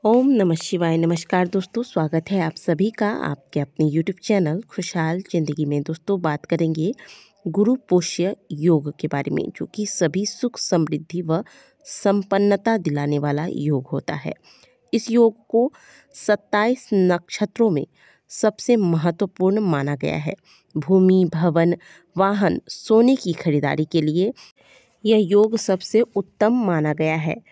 ओम नमः शिवाय। नमस्कार दोस्तों, स्वागत है आप सभी का आपके अपने यूट्यूब चैनल खुशहाल ज़िंदगी में। दोस्तों बात करेंगे गुरु पुष्य योग के बारे में, जो कि सभी सुख समृद्धि व संपन्नता दिलाने वाला योग होता है। इस योग को 27 नक्षत्रों में सबसे महत्वपूर्ण माना गया है। भूमि, भवन, वाहन, सोने की खरीदारी के लिए यह योग सबसे उत्तम माना गया है।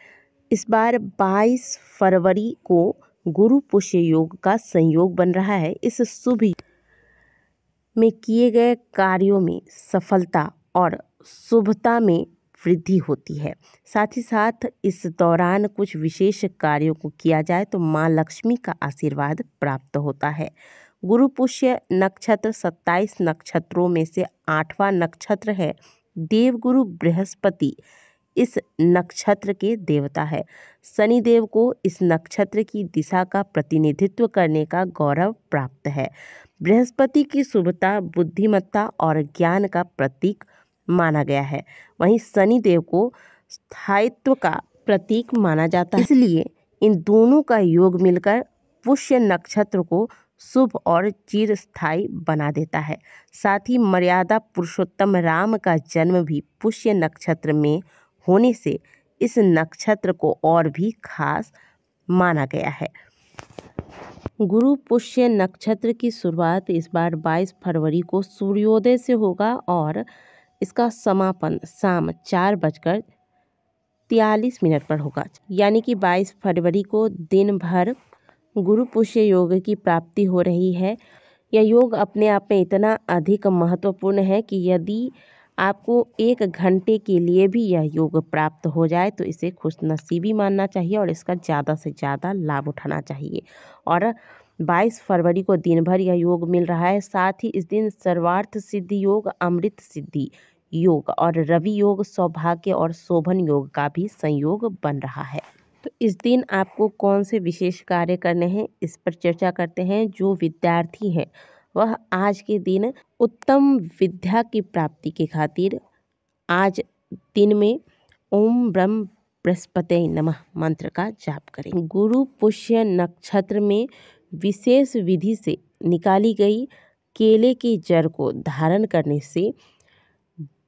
इस बार 22 फरवरी को गुरु पुष्य योग का संयोग बन रहा है। इस शुभ में किए गए कार्यों में सफलता और शुभता में वृद्धि होती है। साथ ही साथ इस दौरान कुछ विशेष कार्यों को किया जाए तो माँ लक्ष्मी का आशीर्वाद प्राप्त होता है। गुरु पुष्य नक्षत्र 27 नक्षत्रों में से 8वां नक्षत्र है। देवगुरु बृहस्पति इस नक्षत्र के देवता है। शनि देव को इस नक्षत्र की दिशा का प्रतिनिधित्व करने का गौरव प्राप्त है। बृहस्पति की शुभता, बुद्धिमत्ता और ज्ञान का प्रतीक माना गया है। वहीं शनि देव को स्थायित्व का प्रतीक माना जाता है। इसलिए इन दोनों का योग मिलकर पुष्य नक्षत्र को शुभ और चिरस्थायी बना देता है। साथ ही मर्यादा पुरुषोत्तम राम का जन्म भी पुष्य नक्षत्र में होने से इस नक्षत्र को और भी खास माना गया है। गुरु पुष्य नक्षत्र की शुरुआत इस बार 22 फरवरी को सूर्योदय से होगा और इसका समापन शाम 4:43 पर होगा। यानी कि 22 फरवरी को दिन भर गुरु पुष्य योग की प्राप्ति हो रही है। यह योग अपने आप में इतना अधिक महत्वपूर्ण है कि यदि आपको 1 घंटे के लिए भी यह योग प्राप्त हो जाए तो इसे खुशनसीबी मानना चाहिए और इसका ज़्यादा से ज़्यादा लाभ उठाना चाहिए। और 22 फरवरी को दिन भर यह योग मिल रहा है। साथ ही इस दिन सर्वार्थ सिद्धि योग, अमृत सिद्धि योग और रवि योग, सौभाग्य और शोभन योग का भी संयोग बन रहा है। तो इस दिन आपको कौन से विशेष कार्य करने हैं, इस पर चर्चा करते हैं। जो विद्यार्थी हैं वह आज के दिन उत्तम विद्या की प्राप्ति के खातिर आज दिन में ओम ब्रह्म बृहस्पते नमः मंत्र का जाप करें। गुरु पुष्य नक्षत्र में विशेष विधि से निकाली गई केले की जड़ को धारण करने से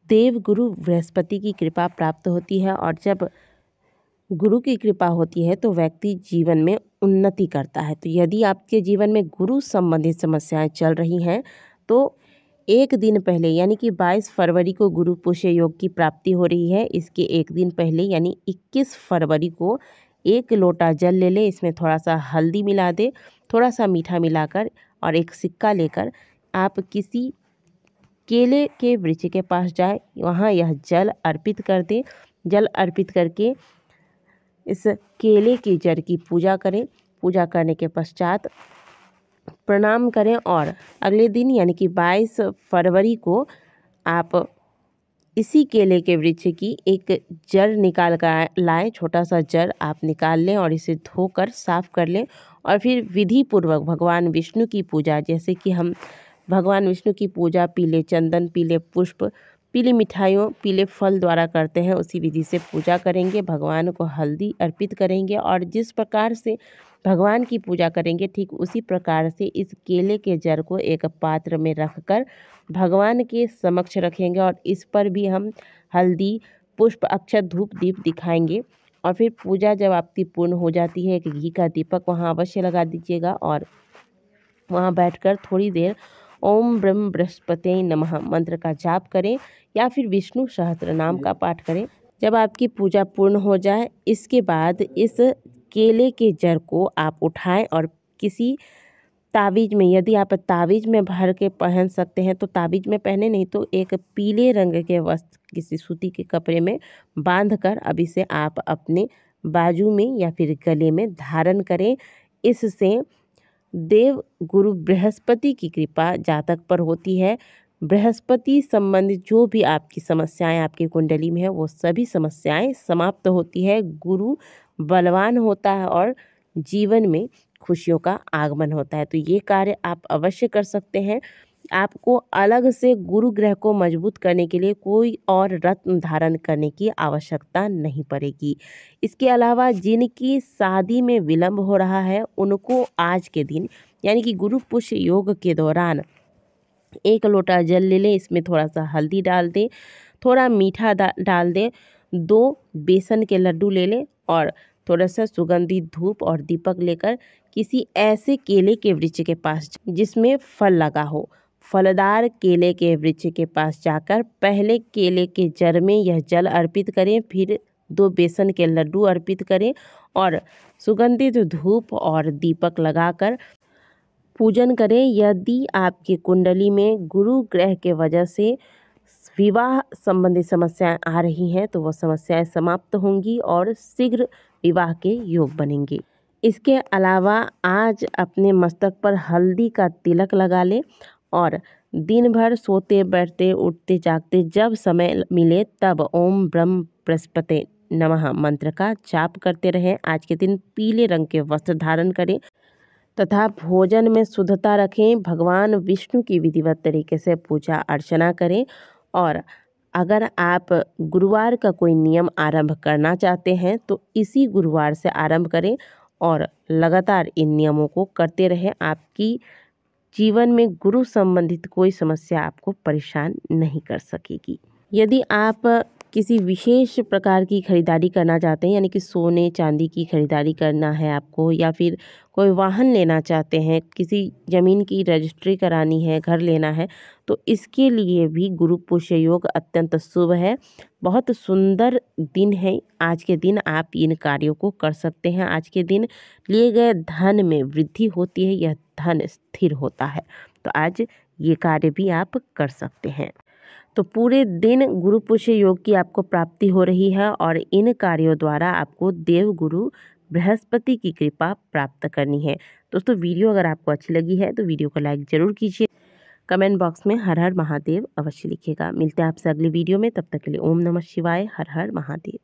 देव गुरु बृहस्पति की कृपा प्राप्त होती है। और जब गुरु की कृपा होती है तो व्यक्ति जीवन में उन्नति करता है। तो यदि आपके जीवन में गुरु संबंधित समस्याएं चल रही हैं तो एक दिन पहले यानी कि 22 फरवरी को गुरु पुष्य योग की प्राप्ति हो रही है। इसके एक दिन पहले यानी 21 फरवरी को 1 लोटा जल ले ले, इसमें थोड़ा सा हल्दी मिला दे, थोड़ा सा मीठा मिलाकर और एक सिक्का लेकर आप किसी केले के वृक्ष के पास जाए, वहाँ यह जल अर्पित कर दे। जल अर्पित करके इस केले की जड़ की पूजा करें। पूजा करने के पश्चात प्रणाम करें और अगले दिन यानी कि 22 फरवरी को आप इसी केले के वृक्ष की एक जड़ निकाल कर लाएं। छोटा सा जड़ आप निकाल लें और इसे धोकर साफ कर लें और फिर विधि पूर्वक भगवान विष्णु की पूजा, जैसे कि हम भगवान विष्णु की पूजा पीले चंदन, पीले पुष्प, पीली मिठाइयों, पीले फल द्वारा करते हैं, उसी विधि से पूजा करेंगे। भगवान को हल्दी अर्पित करेंगे और जिस प्रकार से भगवान की पूजा करेंगे ठीक उसी प्रकार से इस केले के जड़ को एक पात्र में रखकर भगवान के समक्ष रखेंगे और इस पर भी हम हल्दी, पुष्प, अक्षत, धूप, दीप दिखाएंगे। और फिर पूजा जब आपकी पूर्ण हो जाती है, एक घी का दीपक वहाँ अवश्य लगा दीजिएगा और वहाँ बैठकर थोड़ी देर ओम ब्रह्म बृहस्पते नमः मंत्र का जाप करें या फिर विष्णु सहस्त्र नाम का पाठ करें। जब आपकी पूजा पूर्ण हो जाए इसके बाद इस केले के जड़ को आप उठाएं और किसी ताबीज़ में, यदि आप ताबीज़ में भर के पहन सकते हैं तो ताबीज़ में पहने, नहीं तो एक पीले रंग के वस्त्र किसी सूती के कपड़े में बांध कर अब इसे आप अपने बाजू में या फिर गले में धारण करें। इससे देव गुरु बृहस्पति की कृपा जातक पर होती है। बृहस्पति संबंधित जो भी आपकी समस्याएं आपकी कुंडली में है वो सभी समस्याएं समाप्त होती है। गुरु बलवान होता है और जीवन में खुशियों का आगमन होता है। तो ये कार्य आप अवश्य कर सकते हैं। आपको अलग से गुरु ग्रह को मजबूत करने के लिए कोई और रत्न धारण करने की आवश्यकता नहीं पड़ेगी। इसके अलावा जिनकी शादी में विलंब हो रहा है उनको आज के दिन यानी कि गुरु पुष्य योग के दौरान 1 लोटा जल ले लें, इसमें थोड़ा सा हल्दी डाल दें, थोड़ा मीठा डाल दें, 2 बेसन के लड्डू ले लें और थोड़ा सा सुगंधित धूप और दीपक लेकर किसी ऐसे केले के वृक्ष के पास जिसमें फल लगा हो, फलदार केले के वृक्ष के पास जाकर पहले केले के जड़ में यह जल अर्पित करें, फिर 2 बेसन के लड्डू अर्पित करें और सुगंधित धूप और दीपक लगाकर पूजन करें। यदि आपकी कुंडली में गुरु ग्रह के वजह से विवाह संबंधी समस्याएं आ रही हैं तो वह समस्याएं समाप्त होंगी और शीघ्र विवाह के योग बनेंगे। इसके अलावा आज अपने मस्तक पर हल्दी का तिलक लगा लें और दिन भर सोते बैठते उठते जागते जब समय मिले तब ओम ब्रह्म बृहस्पति नमः मंत्र का जाप करते रहें। आज के दिन पीले रंग के वस्त्र धारण करें तथा भोजन में शुद्धता रखें। भगवान विष्णु की विधिवत तरीके से पूजा अर्चना करें और अगर आप गुरुवार का कोई नियम आरंभ करना चाहते हैं तो इसी गुरुवार से आरंभ करें और लगातार इन नियमों को करते रहें। आपकी जीवन में गुरु संबंधित कोई समस्या आपको परेशान नहीं कर सकेगी। यदि आप किसी विशेष प्रकार की खरीदारी करना चाहते हैं यानी कि सोने चांदी की खरीदारी करना है आपको या फिर कोई वाहन लेना चाहते हैं, किसी ज़मीन की रजिस्ट्री करानी है, घर लेना है, तो इसके लिए भी गुरु पुष्य योग अत्यंत शुभ है। बहुत सुंदर दिन है। आज के दिन आप इन कार्यों को कर सकते हैं। आज के दिन लिए गए धन में वृद्धि होती है, यह धन स्थिर होता है। तो आज ये कार्य भी आप कर सकते हैं। तो पूरे दिन गुरु पुष्य योग की आपको प्राप्ति हो रही है और इन कार्यों द्वारा आपको देव गुरु बृहस्पति की कृपा प्राप्त करनी है। दोस्तों वीडियो अगर आपको अच्छी लगी है तो वीडियो को लाइक ज़रूर कीजिए। कमेंट बॉक्स में हर हर महादेव अवश्य लिखिएगा। मिलते हैं आपसे अगली वीडियो में, तब तक के लिए ओम नमः शिवाय, हर हर महादेव।